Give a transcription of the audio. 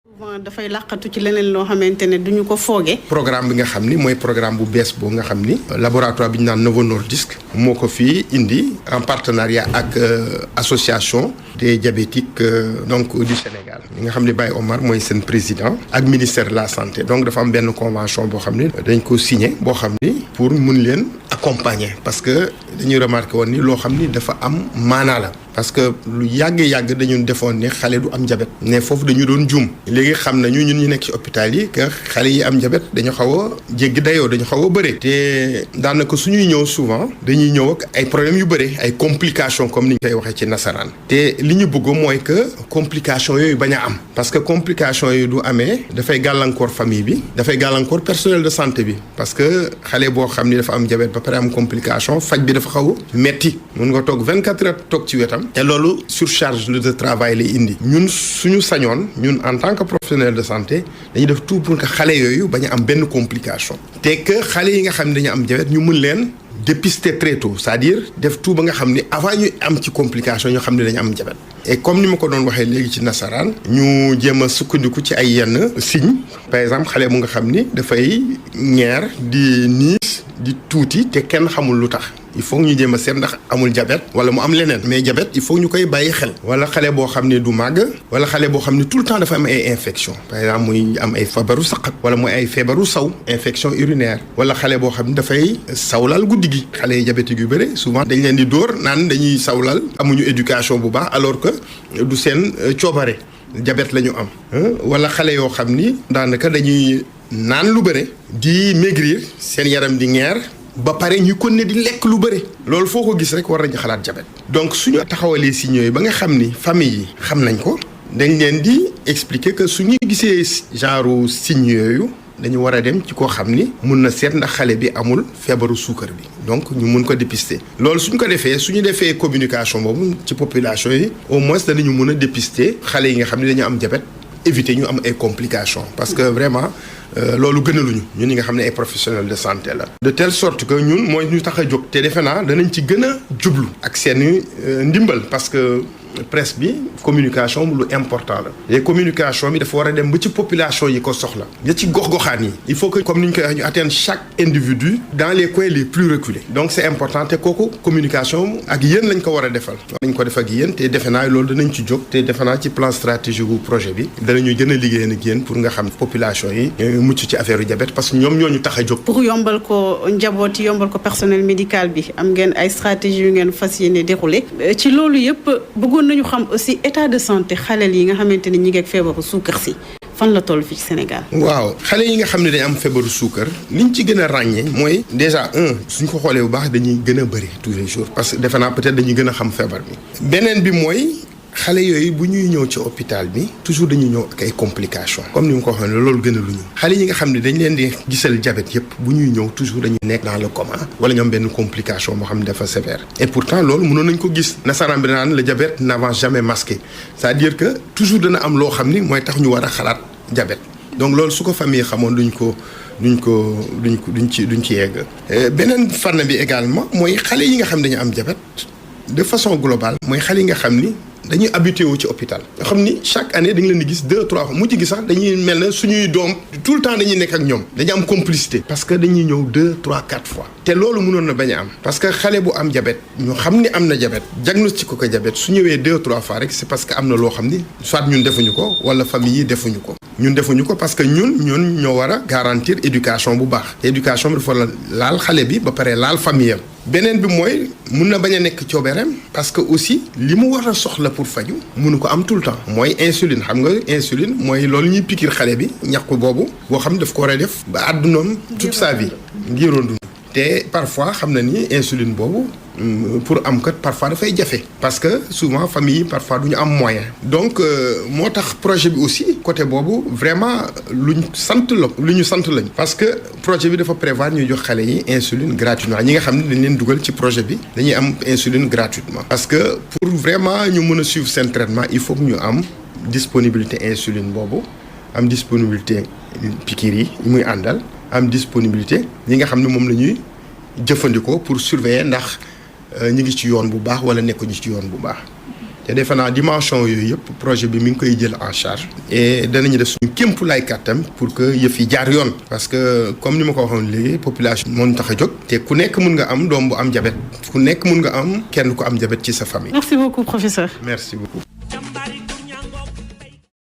souvent dafay làqatu ci leneen loo xamante ne duñu ko fooge. programme bi nga xam ni mooy programme bu bees boobu nga xam ni laboratoire bi ñu naan Novo Nordisk moo ko fii indi en partenariat ak association des diabétiques donc du Sénégal mi nga xam ni Baye Omar mooy seen président ak ministère de la santé donc dafa am benn convention boo xam ni dañ ko signé boo xam ni pour mun leen accompagner parce que dañuy remarqué woon ni loo xam ni dafa am maanaa la parce que lu yàgg dañu defoon ne xale du am jabet mais foofu dañu doon juum léegi xam nañu ñun ñu nekk ci hôpital yi que xale yi am jabet dañu xaw a jéggi dayoo dañu xaw a bëre te daanaka suñuy ñëw souvent dañuy ñëw ak ay problèmes yu bëre ay complications comme ni ñu koy waxee ci nasaraan te li ñu bëgg mooy que complications yooyu bañ a am parce que complications yooyu du amee dafay gàllankoor famille bi dafay gàllankoor personnel de santé bi parce que xale boo xam ni dafa am jabet ba pare am complication faj bi dafa xaw a metti mun nga toog 24 heures toog ci wetam te loolu surcharge de travail lay indi ñun suñu sañoon ñun en tant que professionnel de santé dañuy def tout pour que xale yooyu bañ a am benn complication te que xale yi nga xam ne dañu am diabète ñu mën leen dépister très tôt c'est-à-dire def tout ba nga xam ni avant ñu am ci complication ñu xam ne dañu am diabète et comme ni ma ko doon waxee léegi ci nasaraan ñu jéem a sukkandiku ci ay yenn signes par exemple xale bu nga xam ni dafay ñeer di niis di tuuti te kenn xamul lu tax il faut ñu jéem a seet ndax amul diabète wala mu am leneen mais diabète il faut ñu koy bàyyi xel wala xale boo xam ne du màgg wala xale boo xam ne tout le temps dafa am ay infection par exemple muy am ay feebaru saqat wala muy ay feebaru saw infection urinaire wala xale boo xam ne dafay sawlal guddi gi xale yi diabétique yu bëri souvent dañ leen di dóor naan dañuy sawlal amuñu éducation bu baax alors que du seen coobare diabète la ñu am wala xale yoo xam ni daanaka dañuy naan lu bëri di maigrir seen yaram di ngeer ba pare ñu kon ne di lekk lu bëri loolu foo ko gis rek war nañu xalaat diabète donc suñu taxawalee signes yooyu ba nga xam ni famille yi xam nañ ko dañ leen di expliquer que suñu gisee genre signes yooyu dañu war a dem ci koo xam ni mun na seet ndax xale bi amul feebaru suukar bi donc ñu mun ko dépister loolu suñ ko defee suñu defee communication boobu ci population yi au moins danañu mun a dépister xale yi nga xam ne dañu am diabète éviter ñu am ay complications parce que vraiment loolu gënaluñu ñun ñi nga xam ne ay professionnels de santé la. de telle sorte que ñun mooy ñu tax a jóg te defe naa danañ ci gën a jublu ak seen ndimbal parce que presse bi communication lu important la. et communication bi dafa war a dem ba ci population yi ko soxla. ya ci gox-goxaan yi. il faut que comme ni ñu koy wax ñu atteindre chaque individu dans les coins les plus reculés. donc c'est important te kooku communication ak yéen lañ ko war a defal. nañ ko def ak yéen te defe naa loolu danañ ci jóg te defe naa ci plan stratégique bu projet bi danañu gën a liggéey ak yéen pour nga xam population yi mucc ci affaire yu diabète parce que ñoom ñoo ñu tax a jóg. pour yombal ko njaboot yi yombal ko personnel médical bi am ngeen ay stratégies yu ngeen fas yéene déroulé ci loolu yëpp bëggoon nañu xam aussi état de santé xaleel yi nga xamante ni ñi ngi ak feebaru suukar si fan la toll fii ci Sénégal. waaw xale yi nga xam ne dañ am feebaru suukar liñ ci gën a ràññee mooy déjà suñ ko xoolee bu baax dañuy gën a bëri tous les jours parce que defe naa peut-être dañuy gën a xam feebar bi. beneen bi mooy xale yooyu bu ñuy ñëw ci hôpital bi toujours dañuy ñëw ak ay complications comme ni nga ko waxee loolu gën a lu ñu xale yi nga xam ne dañ leen di gisal diabète yëpp bu ñuy ñëw toujours dañuy nekk dans le coma wala ñoom benn complication boo xam ne dafa sévère et pourtant loolu mënoon nañ ko gis nasaraan bi naan le diabète n'avance jamais masqué c'est-à-dire que toujours dana am loo xam ni mooy tax ñu war a xalaat diabète donc loolu su ko famille xamoon duñ ci yegg. beneen fànn bi également mooy xale yi nga xam dañu am diabète de façon globale mooy xale yi nga xam ni dañuy habitué wu ci hôpital nga xam ni chaque année dañ leen di gis 2-3 fois mujj gi sax dañuy mel ne suñuy doom tout le temps dañuy nekk ak ñoom dañu am complicité parce que dañuy ñëw 2-3-4 fois te loolu mënoon na bañ a am parce que xale bu am diabète ñu xam ni am na diabète diagnostic ko diabète su ñëwee 2-3 fois rek c'est parce que am na loo xam ni soit ñun defuñu ko wala famille yi defuñu ko ñun defuñu ko parce que ñun ñoo war a garantir éducation bu baax te éducation bi dafa laal xale bi ba pare laal famille am beneen bi mooy mun na bañ a nekk coobereem parce que aussi li mu war a soxla pour faju mënu ko am tout le temps mooy insuline xam nga insuline mooy loolu ñuy piqûre xale bi ñàkku boobu boo xam ne daf ko war a def ba àddunoom toute sa vie ngiroon dund te parfois xam na ni insuline boobu pour am kat parfois dafay jafe parce que souvent famille yi parfois du ñu am moyen donc moo tax projet bi aussi côté boobu vraiment lu ñu sant lañ parce que projet bi dafa prévoir ñuy jox xale yi insuline gratuitement ñi nga xam ne dañ leen dugal ci projet bi dañuy am insuline gratuitement parce que pour vraiment ñu mën a suivre seen traitement il faut que ñu am disponibilité insuline boobu am disponibilité piqûre yi muy àndal am disponibilité yi nga xam ne moom la ñuy jëfandikoo pour surveiller ndax ñu ngi ci yoon bu baax wala nekkuñu ci yoon bu baax te defe naa dimension yooyu yëpp projet bi mi ngi koy jël en charge et danañu def suñu kéemtulaay kàttan pour que yëf yi jaar yoon parce que comme ni ma ko waxoon léegi population moo ñu tax a jóg te ku nekk mun nga am doom bu am diabète ku nekk mun nga am kenn ku am diabète ci sa famille. Merci beaucoup professeur. Merci beaucoup.